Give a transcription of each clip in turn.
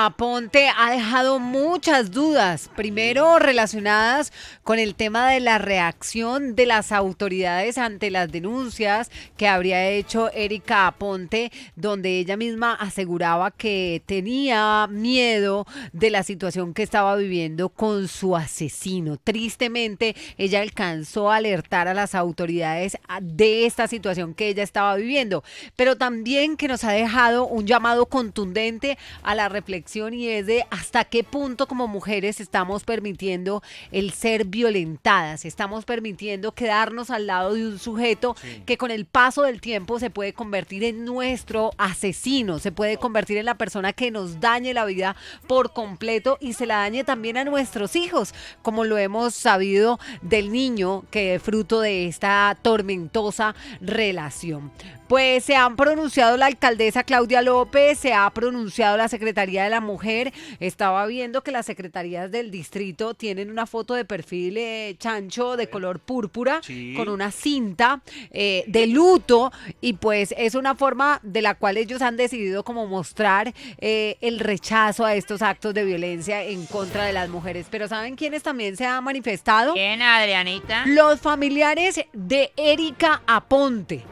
Erika Aponte ha dejado muchas dudas, primero relacionadas con el tema de la reacción de las autoridades ante las denuncias que habría hecho Erika Aponte, donde ella misma aseguraba que tenía miedo de la situación que estaba viviendo con su asesino. Tristemente, ella alcanzó a alertar a las autoridades de esta situación que ella estaba viviendo, pero también que nos ha dejado un llamado contundente a la reflexión, y es de hasta qué punto como mujeres estamos permitiendo el ser violentadas, estamos permitiendo quedarnos al lado de un sujeto que con el paso del tiempo se puede convertir en nuestro asesino, se puede convertir en la persona que nos dañe la vida por completo y se la dañe también a nuestros hijos, como lo hemos sabido del niño que es fruto de esta tormentosa relación. Pues se han pronunciado la alcaldesa Claudia López, se ha pronunciado la Secretaría de la Mujer. Estaba viendo que las secretarías del distrito tienen una foto de perfil chancho de color púrpura, Sí. con una cinta de luto, y pues es una forma de la cual ellos han decidido como mostrar el rechazo a estos actos de violencia en contra de las mujeres. Pero ¿saben quiénes también se han manifestado? ¿Quién, Adrianita? Los familiares de Erika Aponte.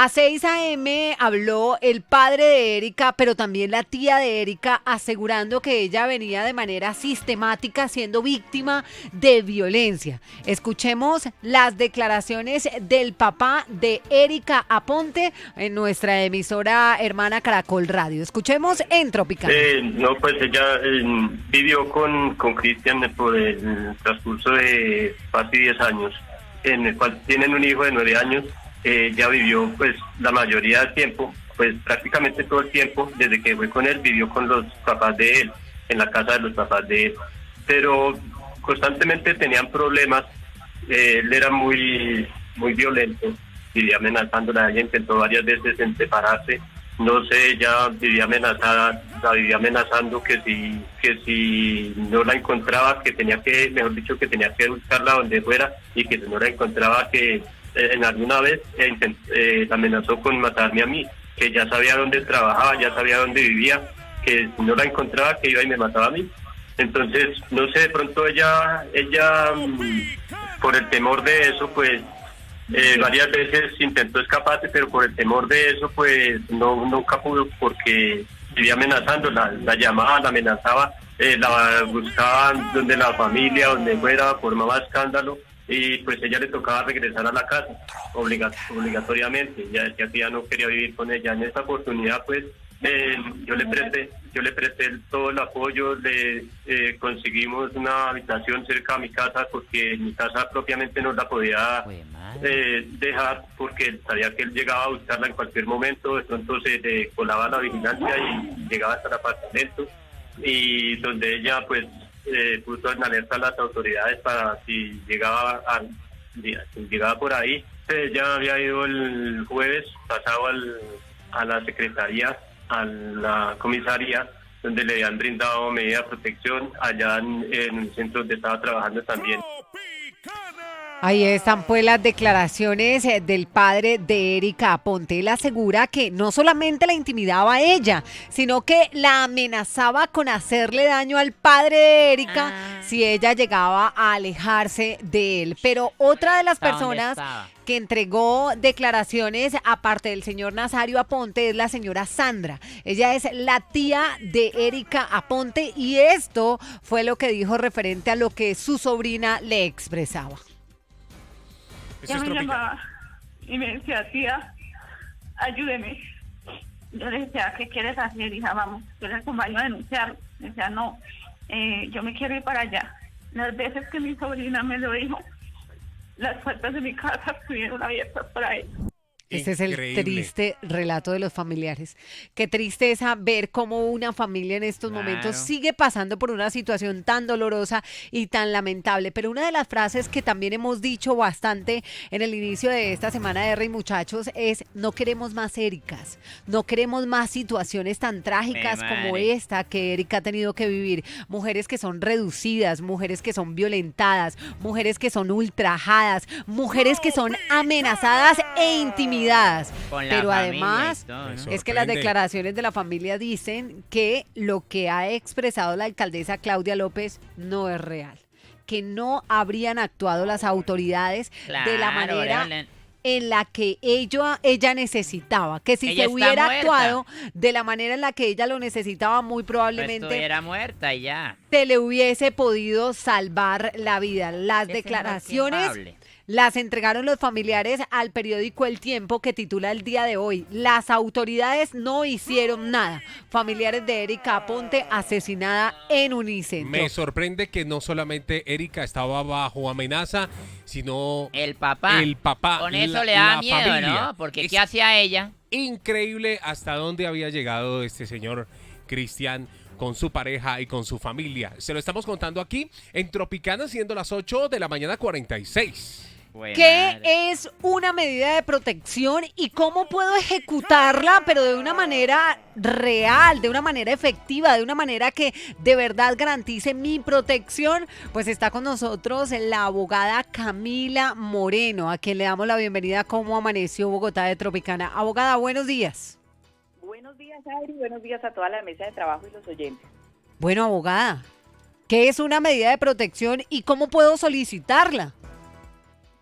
A 6 a.m. habló el padre de Erika, pero también la tía de Erika, asegurando que ella venía de manera sistemática siendo víctima de violencia. Escuchemos las declaraciones del papá de Erika Aponte en nuestra emisora hermana Caracol Radio. Escuchemos en Tropical. No, pues ella vivió con Cristian por el transcurso de casi 10 años, en el cual tienen un hijo de 9 años. Ya vivió pues la mayoría del tiempo, pues prácticamente todo el tiempo, desde que fue con él, vivió con los papás de él, en la casa de los papás de él, pero constantemente tenían problemas. Él era muy violento, vivía amenazándola a ella, intentó varias veces en separarse, no sé, ella vivía amenazada, la vivía amenazando que si no la encontraba, que tenía que, mejor dicho, que tenía que buscarla donde fuera, y que si no la encontraba, que en alguna vez la amenazó con matarme a mí, que ya sabía dónde trabajaba, ya sabía dónde vivía, que si no la encontraba, que iba y me mataba a mí. Entonces, no sé, de pronto ella por el temor de eso, pues varias veces intentó escaparse, pero por el temor de eso, pues nunca pudo, porque vivía amenazando, la llamaba, la amenazaba, la buscaban donde la familia, donde fuera, formaba escándalo. Y pues ella le tocaba regresar a la casa obligatoriamente. Ya decía que ya no quería vivir con ella. En esta oportunidad pues yo le presté todo el apoyo, le conseguimos una habitación cerca de mi casa, porque mi casa propiamente no la podía dejar, porque sabía que él llegaba a buscarla en cualquier momento. De pronto se le colaba la vigilancia y llegaba hasta el apartamento, y donde ella pues puso en alerta a las autoridades para si llegaba por ahí. Ya había ido el jueves pasado a la secretaría, a la comisaría, donde le habían brindado medida de protección allá en el centro donde estaba trabajando también. Ahí están pues las declaraciones del padre de Erika Aponte. Él asegura que no solamente la intimidaba a ella, sino que la amenazaba con hacerle daño al padre de Erika si ella llegaba a alejarse de él. Pero otra de las personas que entregó declaraciones, aparte del señor Nazario Aponte, es la señora Sandra. Ella es la tía de Erika Aponte, y esto fue lo que dijo referente a lo que su sobrina le expresaba. Ella me llamaba y me decía: tía, ayúdeme. Yo le decía: ¿qué quieres hacer, hija? Vamos, yo le acompaño a denunciar. Me decía: no, yo me quiero ir para allá. Las veces que mi sobrina me lo dijo, las puertas de mi casa estuvieron abiertas para él. Ese es el triste relato de los familiares. Qué tristeza ver cómo una familia en estos momentos sigue pasando por una situación tan dolorosa y tan lamentable. Pero una de las frases que también hemos dicho bastante en el inicio de esta semana de R&, muchachos, es: no queremos más Ericas, no queremos más situaciones tan trágicas como esta que Erika ha tenido que vivir. Mujeres que son reducidas, mujeres que son violentadas, mujeres que son ultrajadas, mujeres que son amenazadas e intimidadas intimidadas. Con la Pero familia además, y todo, ¿no? es que las declaraciones de la familia dicen que lo que ha expresado la alcaldesa Claudia López no es real, que no habrían actuado las autoridades de la Claro, manera Evelyn. en la que ella necesitaba, que si Ella se está hubiera muerta. actuado de la manera en la que ella lo necesitaba, muy No probablemente estuviera muerta y ya. se le hubiese podido salvar la vida. Las Ese declaraciones no es quien hable. las entregaron los familiares al periódico El Tiempo, que titula el día de hoy: las autoridades no hicieron nada. Familiares de Erika Aponte asesinada en Unicentro. Me sorprende que no solamente Erika estaba bajo amenaza, sino El papá. el papá. Con eso la- le da la miedo, familia. ¿no? Porque Es ¿qué hacía ella? increíble hasta dónde había llegado este señor Cristian con su pareja y con su familia. Se lo estamos contando aquí en Tropicana, siendo las 8 de la mañana 46. Pues, ¿Qué madre. es una medida de protección y cómo puedo ejecutarla, pero de una manera real, de una manera efectiva, de una manera que de verdad garantice mi protección? Pues está con nosotros la abogada Camila Moreno, a quien le damos la bienvenida a Cómo Amaneció Bogotá de Tropicana. Abogada, buenos días. Buenos días, Adri. Buenos días a toda la mesa de trabajo y los oyentes. Bueno, abogada, ¿qué es una medida de protección y cómo puedo solicitarla?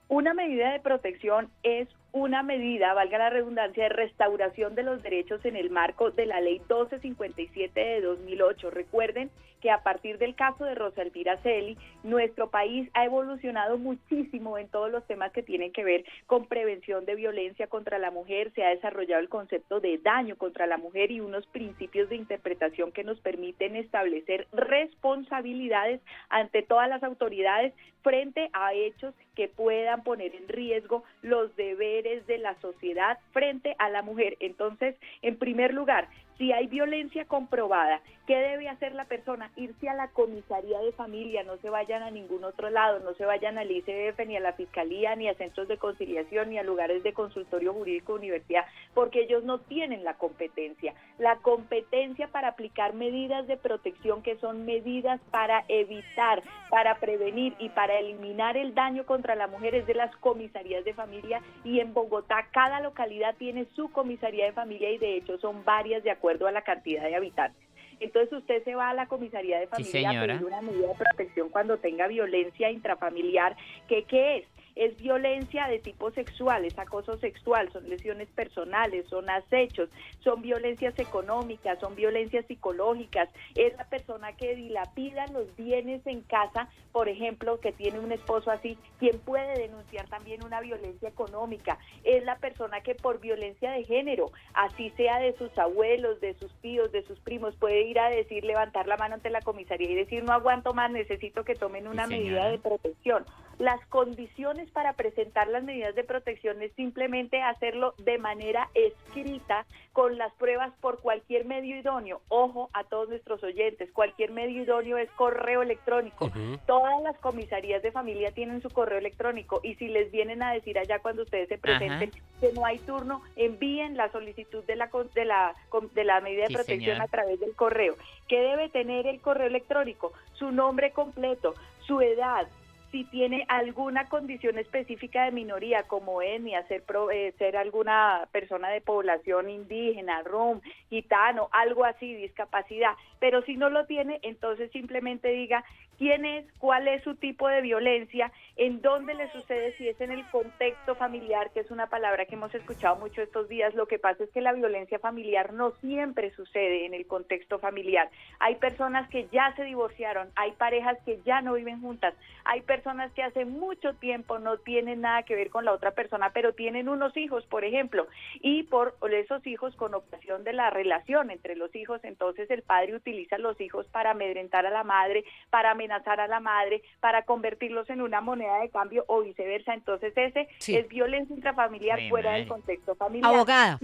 Una medida de protección es una medida, valga la redundancia, de restauración de los derechos en el marco de la Ley 1257 de 2008. Recuerden que a partir del caso de Rosa Elvira Celi, nuestro país ha evolucionado muchísimo en todos los temas que tienen que ver con prevención de violencia contra la mujer. Se ha desarrollado el concepto de daño contra la mujer y unos principios de interpretación que nos permiten establecer responsabilidades ante todas las autoridades frente a hechos que puedan poner en riesgo los deberes de la sociedad frente a la mujer. Entonces, en primer lugar, si hay violencia comprobada, ¿qué debe hacer la persona? Irse a la comisaría de familia, no se vayan a ningún otro lado, no se vayan al ICBF, ni a la fiscalía, ni a centros de conciliación, ni a lugares de consultorio jurídico de universidad, porque ellos no tienen la competencia. La competencia para aplicar medidas de protección, que son medidas para evitar, para prevenir y para eliminar el daño contra la mujer, es de las comisarías de familia, y en Bogotá cada localidad tiene su comisaría de familia y de hecho son varias de acuerdo a la cantidad de habitantes. Entonces usted se va a la comisaría de familia a señora. pedir una medida de protección cuando tenga violencia intrafamiliar. ¿Qué es? Es violencia de tipo sexual, es acoso sexual, son lesiones personales, son acechos, son violencias económicas, son violencias psicológicas, es la persona que dilapida los bienes en casa, por ejemplo, que tiene un esposo así, quien puede denunciar también una violencia económica, es la persona que por violencia de género, así sea de sus abuelos, de sus tíos, de sus primos, puede ir a decir, levantar la mano ante la comisaría y decir, no aguanto más, necesito que tomen una medida de protección. Las condiciones para presentar las medidas de protección es simplemente hacerlo de manera escrita, con las pruebas por cualquier medio idóneo. Ojo a todos nuestros oyentes, cualquier medio idóneo es correo electrónico. Todas las comisarías de familia tienen su correo electrónico y si les vienen a decir allá cuando ustedes se presenten que no hay turno, envíen la solicitud de la medida de protección a través del correo. ¿Qué debe tener el correo electrónico? Su nombre completo, su edad, si tiene alguna condición específica de minoría como etnia, ser alguna persona de población indígena, rom, gitano, algo así, discapacidad, pero si no lo tiene, entonces simplemente diga quién es, cuál es su tipo de violencia, en dónde le sucede, si es en el contexto familiar, que es una palabra que hemos escuchado mucho estos días. Lo que pasa es que la violencia familiar no siempre sucede en el contexto familiar. Hay personas que ya se divorciaron, hay parejas que ya no viven juntas, hay personas que hace mucho tiempo no tienen nada que ver con la otra persona, pero tienen unos hijos, por ejemplo, y por esos hijos, con ocasión de la relación entre los hijos, entonces el padre utiliza a los hijos para amedrentar a la madre, para amenazar a la madre, para convertirlos en una moneda de cambio o viceversa. Entonces ese es violencia intrafamiliar fuera del contexto familiar. Abogada.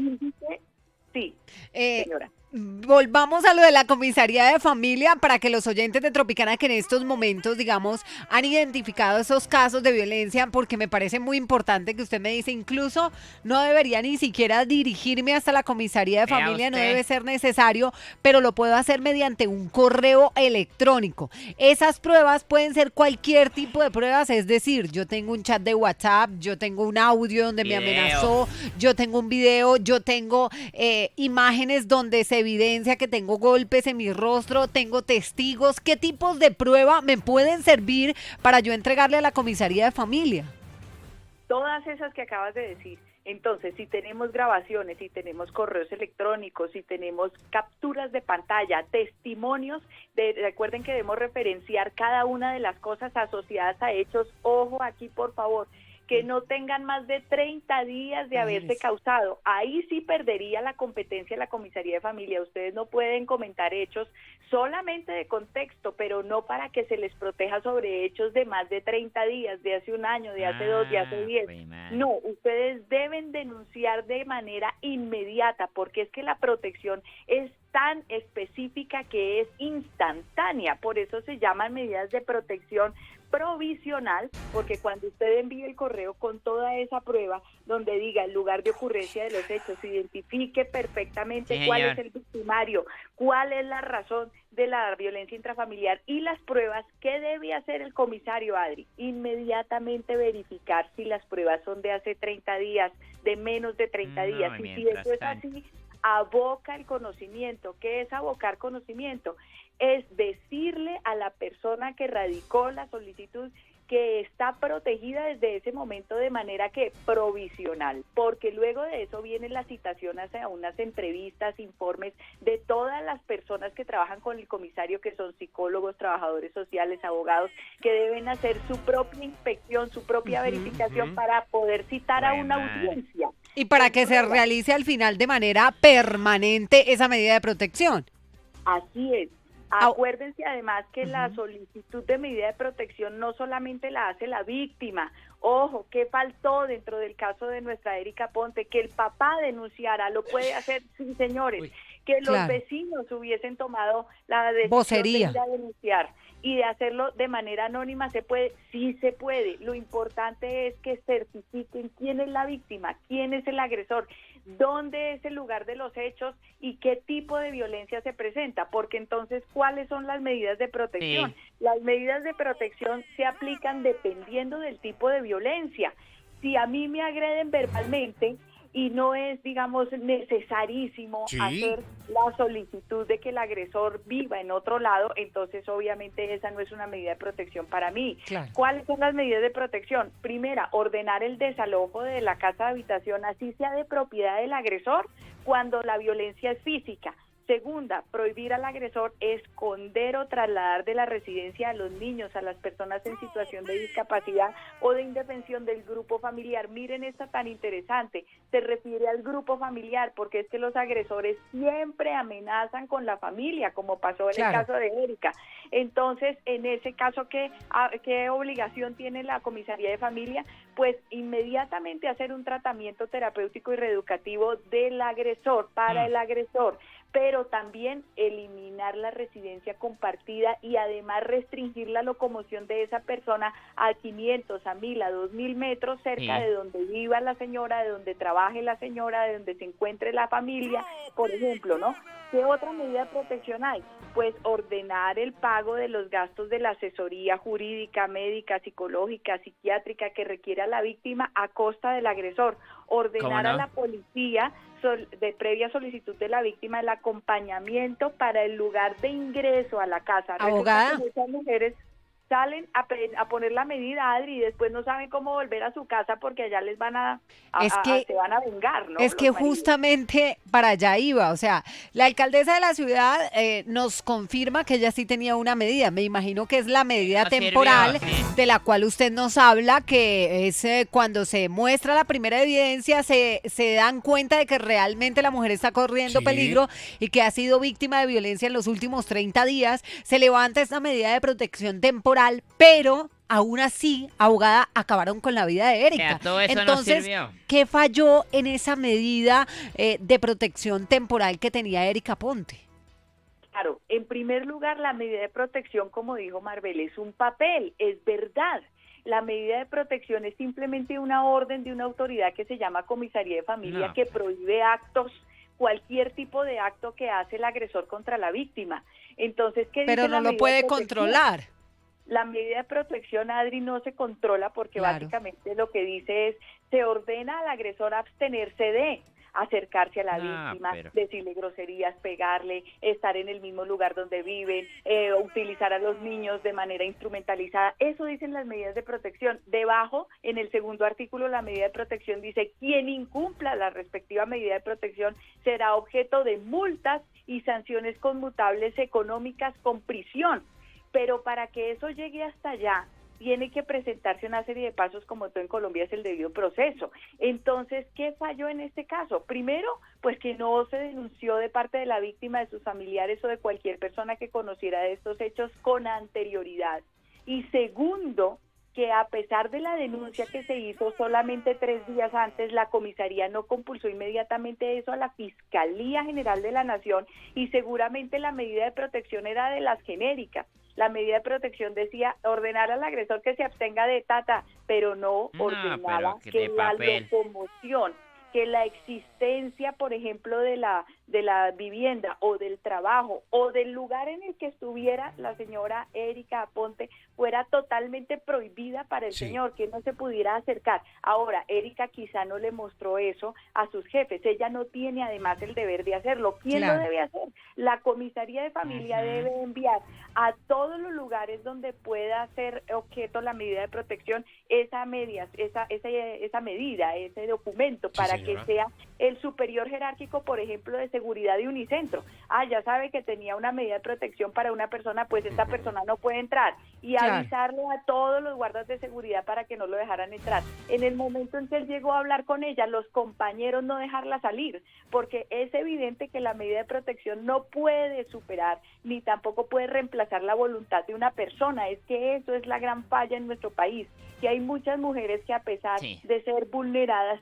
Sí, señora. volvamos a lo de la comisaría de familia para que los oyentes de Tropicana que en estos momentos, digamos, han identificado esos casos de violencia, porque me parece muy importante que usted me dice, incluso no debería ni siquiera dirigirme hasta la comisaría de Vea familia, no usted. debe ser necesario, pero lo puedo hacer mediante un correo electrónico. Esas pruebas pueden ser cualquier tipo de pruebas, es decir, yo tengo un chat de WhatsApp, yo tengo un audio donde me Video. amenazó, yo tengo un video, yo tengo imágenes donde se evidencia que tengo golpes en mi rostro, tengo testigos. ¿Qué tipos de prueba me pueden servir para yo entregarle a la comisaría de familia? Todas esas que acabas de decir. Entonces, si tenemos grabaciones, si tenemos correos electrónicos, si tenemos capturas de pantalla, testimonios, recuerden que debemos referenciar cada una de las cosas asociadas a hechos. Ojo aquí, por favor, que no tengan más de 30 días de haberse causado. Ahí sí perdería la competencia la comisaría de familia. Ustedes no pueden comentar hechos solamente de contexto, pero no para que se les proteja sobre hechos de más de 30 días, de hace un año, de hace 2, de hace 10. No, ustedes deben denunciar de manera inmediata, porque es que la protección es tan específica que es instantánea. Por eso se llaman medidas de protección provisional, porque cuando usted envíe el correo con toda esa prueba, donde diga el lugar de ocurrencia de los hechos, identifique perfectamente Sí, cuál señor. es el victimario, cuál es la razón de la violencia intrafamiliar y las pruebas, ¿qué debe hacer el comisario, Adri? Inmediatamente verificar si las pruebas son de hace 30 días, de menos de 30 No, días, y si mientras eso es tanto. así, aboca el conocimiento. ¿Qué es abocar conocimiento? Es decirle a la persona que radicó la solicitud que está protegida desde ese momento de manera que provisional, porque luego de eso viene la citación hacia unas entrevistas, informes de todas las personas que trabajan con el comisario, que son psicólogos, trabajadores sociales, abogados, que deben hacer su propia inspección, su propia verificación para poder citar a una Buena. audiencia. Y para que se realice al final de manera permanente esa medida de protección. Así es. Acuérdense además que la solicitud de medida de protección no solamente la hace la víctima. Ojo, ¿qué faltó dentro del caso de nuestra Erika Ponte? Que el papá denunciara, lo puede hacer, sí, señores. Que los Claro. vecinos hubiesen tomado la decisión Vocería. de ir a denunciar y de hacerlo de manera anónima. ¿Se puede? Sí se puede. Lo importante es que certifiquen quién es la víctima, quién es el agresor, dónde es el lugar de los hechos y qué tipo de violencia se presenta, porque entonces, ¿cuáles son las medidas de protección? Sí. Las medidas de protección se aplican dependiendo del tipo de violencia. Si a mí me agreden verbalmente y no es, digamos, necesarísimo Sí. hacer la solicitud de que el agresor viva en otro lado, entonces obviamente esa no es una medida de protección para mí. Claro. ¿Cuáles son las medidas de protección? Primera, ordenar el desalojo de la casa de habitación, así sea de propiedad del agresor, cuando la violencia es física. Segunda, prohibir al agresor esconder o trasladar de la residencia a los niños, a las personas en situación de discapacidad o de indefensión del grupo familiar. Miren esta tan interesante, se refiere al grupo familiar, porque es que los agresores siempre amenazan con la familia, como pasó en Claro. el caso de Erika. Entonces, en ese caso, ¿qué obligación tiene la comisaría de familia? Pues inmediatamente hacer un tratamiento terapéutico y reeducativo del agresor, para el agresor, pero también eliminar la residencia compartida y además restringir la locomoción de esa persona a 500, a 1000, a 2000 metros cerca Sí. de donde viva la señora, de donde trabaje la señora, de donde se encuentre la familia, por ejemplo, ¿no? ¿Qué otra medida de protección hay? Pues ordenar el pago de los gastos de la asesoría jurídica, médica, psicológica, psiquiátrica que requiera la víctima a costa del agresor. Ordenar ¿Cómo no? a la policía de previa solicitud de la víctima el acompañamiento para el lugar de ingreso a la casa. Resulta Abogada. que muchas mujeres salen a poner la medida, Adri, y después no saben cómo volver a su casa porque allá les van se van a vengar, ¿no? Es que Los maridos. justamente para allá iba, o sea, la alcaldesa de la ciudad nos confirma que ella sí tenía una medida, me imagino que es la medida No temporal sirvió, sí. de la cual usted nos habla, que es cuando se muestra la primera evidencia, se dan cuenta de que realmente la mujer está corriendo Sí. peligro y que ha sido víctima de violencia en los últimos 30 días, se levanta esta medida de protección temporal, pero aún así, abogada, acabaron con la vida de Erika. Que a todo eso no Entonces, sirvió. ¿qué falló en esa medida de protección temporal que tenía Erika Ponte? Claro, en primer lugar, la medida de protección, como dijo Marvel, es un papel, es verdad. La medida de protección es simplemente una orden de una autoridad que se llama Comisaría de Familia, No. que prohíbe actos, cualquier tipo de acto que hace el agresor contra la víctima. Entonces, ¿qué dice Pero la no lo medida puede de protección? controlar. La medida de protección, Adri, no se controla porque Claro. básicamente lo que dice es, se ordena al agresor abstenerse de acercarse a la víctima, pero- decirle groserías, pegarle, estar en el mismo lugar donde viven, utilizar a los niños de manera instrumentalizada. Eso dicen las medidas de protección. Debajo, en el segundo artículo, la medida de protección dice, quien incumpla la respectiva medida de protección será objeto de multas y sanciones conmutables económicas con prisión. Pero para que eso llegue hasta allá, tiene que presentarse una serie de pasos, como todo en Colombia es el debido proceso. Entonces, ¿qué falló en este caso? Primero, pues que no se denunció de parte de la víctima, de sus familiares o de cualquier persona que conociera de estos hechos con anterioridad. Y segundo, que a pesar de la denuncia que se hizo solamente 3 días antes, la comisaría no compulsó inmediatamente eso a la Fiscalía General de la Nación y seguramente la medida de protección era de las genéricas. La medida de protección decía ordenar al agresor que se abstenga de tata, pero no No, ordenaba pero que que de la papel. locomoción, que la existencia, por ejemplo, de la vivienda o del trabajo o del lugar en el que estuviera la señora Erika Aponte fuera totalmente prohibida para el Sí. señor, que no se pudiera acercar. Ahora, Erika quizá no le mostró eso a sus jefes, ella no tiene además el deber de hacerlo. ¿Quién Claro. lo debe hacer? La Comisaría de Familia Ujú. debe enviar a todos los lugares donde pueda ser objeto la medida de protección esa medida, ese documento, Sí, para señora. que sea el superior jerárquico, por ejemplo, de seguridad de Unicentro. Ya sabe que tenía una medida de protección para una persona, pues esta persona no puede entrar. Y Claro. avisarle a todos los guardas de seguridad para que no lo dejaran entrar. En el momento en que él llegó a hablar con ella, los compañeros no dejarla salir, porque es evidente que la medida de protección no puede superar, ni tampoco puede reemplazar la voluntad de una persona. Es que eso es la gran falla en nuestro país, que hay muchas mujeres que a pesar Sí. de ser vulneradas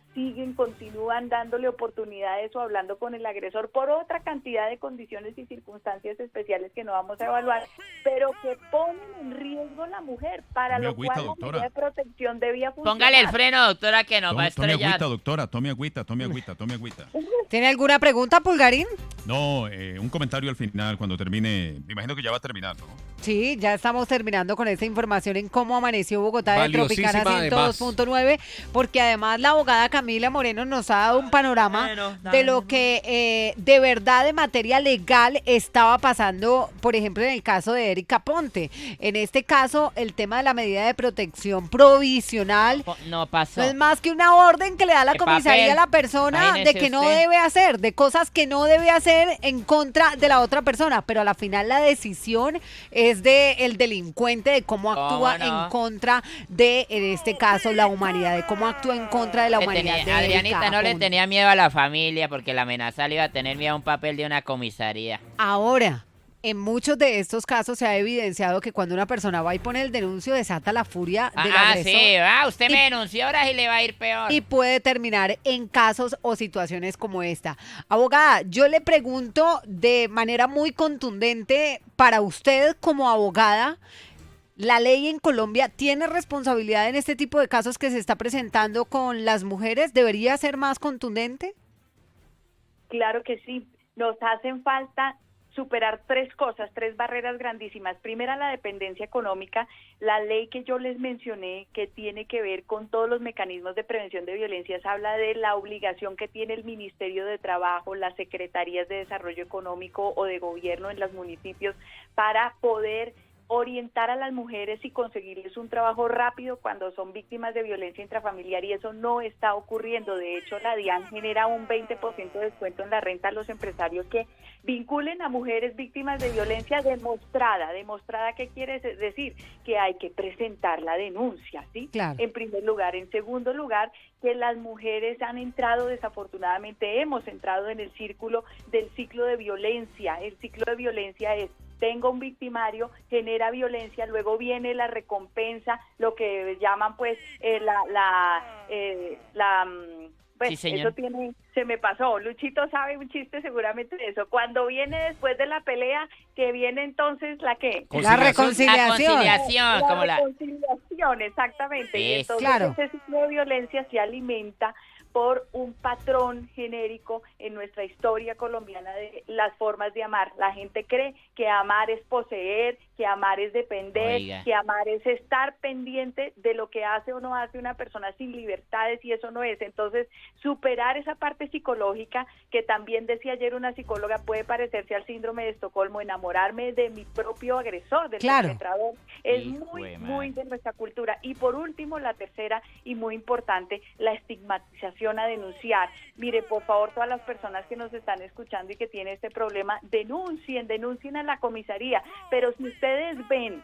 continúan dándole oportunidades o hablando con el agresor por otra cantidad de condiciones y circunstancias especiales que no vamos a evaluar, pero que ponen en riesgo a la mujer, para Tome lo agüita, cual la doctora. medida de protección debía funcionar. Póngale el freno, doctora, que nos va a Tome estrellar. agüita, doctora, tome agüita, tome agüita, tome agüita. ¿Tiene alguna pregunta, Pulgarín? No, un comentario al final, cuando termine. Me imagino que ya va a terminar, ¿no? Sí, ya estamos terminando con esta información en cómo amaneció Bogotá de Tropicana Valiosísima, además. 102.9, porque además la abogada Camila Moreno nos ha dado un panorama Bueno, de lo que de verdad de materia legal estaba pasando, por ejemplo, en el caso de Erika Ponte. En este caso, el tema de la medida de protección provisional No pasó. no es más que una orden que le da la De comisaría papel. a la persona de Imagínese que no usted. debe hacer, de cosas que no debe hacer en contra de la otra persona, pero a la final la decisión es de el delincuente, de cómo actúa no? en contra de, en este caso, la humanidad, de cómo actúa en contra de la humanidad. de Adrianita Erika no le Ponte. tenía miedo a la familia porque la amenaza le iba a tener miedo a un papel de una comisaría. Ahora, en muchos de estos casos se ha evidenciado que cuando una persona va y pone el denuncio, desata la furia del agresor. Sí, usted me denunció, ahora sí le va a ir peor. Y puede terminar en casos o situaciones como esta. Abogada, yo le pregunto de manera muy contundente, para usted como abogada, ¿la ley en Colombia tiene responsabilidad en este tipo de casos que se está presentando con las mujeres? ¿Debería ser más contundente? Claro que sí, nos hacen falta superar 3 cosas, 3 barreras grandísimas. Primera, la dependencia económica, la ley que yo les mencioné que tiene que ver con todos los mecanismos de prevención de violencias, habla de la obligación que tiene el Ministerio de Trabajo, las Secretarías de Desarrollo Económico o de Gobierno en los municipios para poder orientar a las mujeres y conseguirles un trabajo rápido cuando son víctimas de violencia intrafamiliar, y eso no está ocurriendo. De hecho, la DIAN genera un 20% de descuento en la renta a los empresarios que vinculen a mujeres víctimas de violencia demostrada. ¿Demostrada qué quiere decir? Que hay que presentar la denuncia, ¿sí? Claro. En primer lugar. En segundo lugar, que las mujeres han entrado, desafortunadamente hemos entrado en el ciclo de violencia. El ciclo de violencia es tengo un victimario, genera violencia, luego viene la recompensa, lo que llaman pues sí, señor. eso tiene, se me pasó, Luchito sabe un chiste seguramente de eso, cuando viene después de la pelea, que viene entonces la ¿qué? La reconciliación. La reconciliación, exactamente, y Eso. entonces Claro. ese ciclo de violencia se alimenta por un patrón genérico en nuestra historia colombiana de las formas de amar. La gente cree que amar es poseer, que amar es depender, Oiga. que amar es estar pendiente de lo que hace o no hace una persona sin libertades, y eso no es. Entonces, superar esa parte psicológica, que también decía ayer una psicóloga, puede parecerse al síndrome de Estocolmo, enamorarme de mi propio agresor, del Claro. perpetrador, es Hijo muy, de muy madre. de nuestra cultura. Y por último, la tercera y muy importante, la estigmatización a denunciar. Mire, por favor, todas las personas que nos están escuchando y que tienen este problema, denuncien a la comisaría, pero si ustedes ven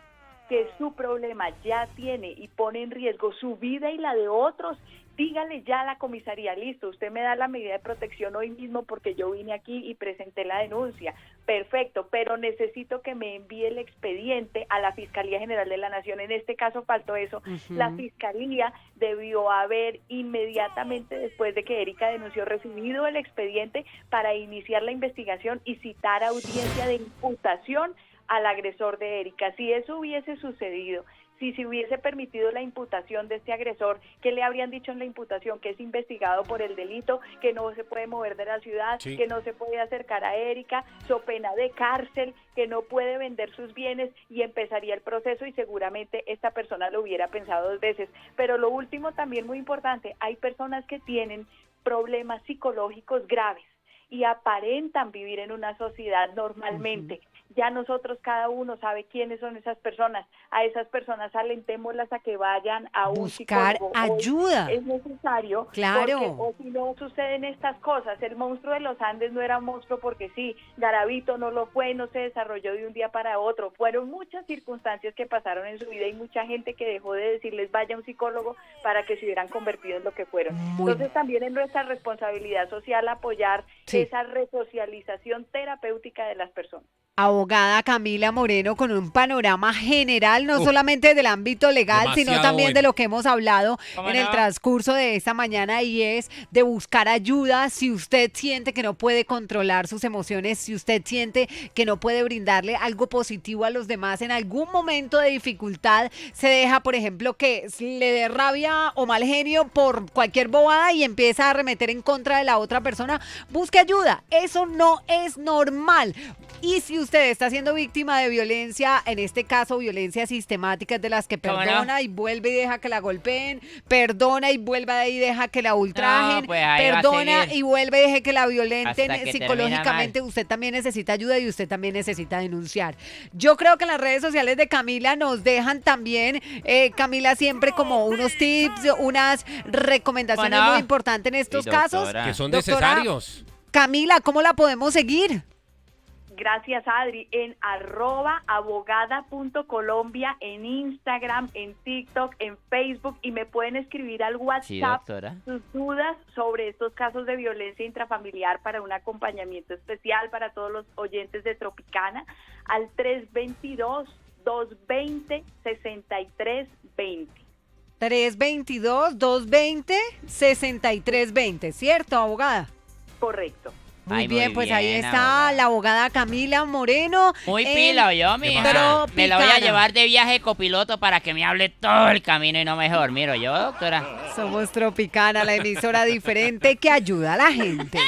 que su problema ya tiene y pone en riesgo su vida y la de otros, dígale ya a la comisaría, listo, usted me da la medida de protección hoy mismo porque yo vine aquí y presenté la denuncia, perfecto, pero necesito que me envíe el expediente a la Fiscalía General de la Nación. En este caso faltó eso. La Fiscalía debió haber inmediatamente después de que Erika denunció recibido el expediente para iniciar la investigación y citar audiencia de imputación al agresor de Erika. Si eso hubiese sucedido, si se hubiese permitido la imputación de este agresor, ¿qué le habrían dicho en la imputación? Que es investigado por el delito, que no se puede mover de la ciudad, Sí. que no se puede acercar a Erika, so pena de cárcel, que no puede vender sus bienes, y empezaría el proceso y seguramente esta persona lo hubiera pensado 2 veces. Pero lo último también muy importante, hay personas que tienen problemas psicológicos graves y aparentan vivir en una sociedad normalmente. Ya nosotros, cada uno sabe quiénes son esas personas. A esas personas alentémoslas a que vayan a un Buscar psicólogo. ayuda. Hoy es necesario, Claro. porque, o si no suceden estas cosas. El monstruo de los Andes no era un monstruo porque sí, Garavito no lo fue, no se desarrolló de un día para otro. Fueron muchas circunstancias que pasaron en su vida y mucha gente que dejó de decirles vaya a un psicólogo para que se hubieran convertido en lo que fueron. Muy Entonces también es nuestra responsabilidad social apoyar Sí. esa resocialización terapéutica de las personas. Abogada Camila Moreno, con un panorama general, no solamente del ámbito legal, sino demasiado también de bueno. lo que hemos hablado ¿Cómo en el no? transcurso de esta mañana, y es de buscar ayuda si usted siente que no puede controlar sus emociones, si usted siente que no puede brindarle algo positivo a los demás en algún momento de dificultad, se deja, por ejemplo, que le dé rabia o mal genio por cualquier bobada y empieza a arremeter en contra de la otra persona, busque ayuda. Eso no es normal. Y si usted está siendo víctima de violencia, en este caso violencia sistemática, de las que ¿Cómo no? perdona y vuelve y deja que la golpeen, perdona y vuelve y deja que la ultrajen, No, pues ahí va a perdona seguir. y vuelve y deje que la violenten Hasta que psicológicamente, usted también necesita ayuda y usted también necesita denunciar. Yo creo que en las redes sociales de Camila nos dejan también, Camila, siempre como unos tips, unas recomendaciones Bueno. muy importantes en estos Sí, casos. doctora. Que son Doctora, necesarios. Camila, ¿cómo la podemos seguir? Gracias, Adri. En @abogada.colombia, en Instagram, en TikTok, en Facebook, y me pueden escribir al Sí, WhatsApp doctora. sus dudas sobre estos casos de violencia intrafamiliar para un acompañamiento especial para todos los oyentes de Tropicana al 322-220-6320. 322-220-6320, ¿cierto, abogada? Correcto. Muy Ay, bien, muy pues ahí bien, está abogada. la abogada Camila Moreno. Muy en pila, yo, mija. Tropicana. Me la voy a llevar de viaje copiloto para que me hable todo el camino y no me miro yo, doctora. Somos Tropicana, la emisora diferente que ayuda a la gente.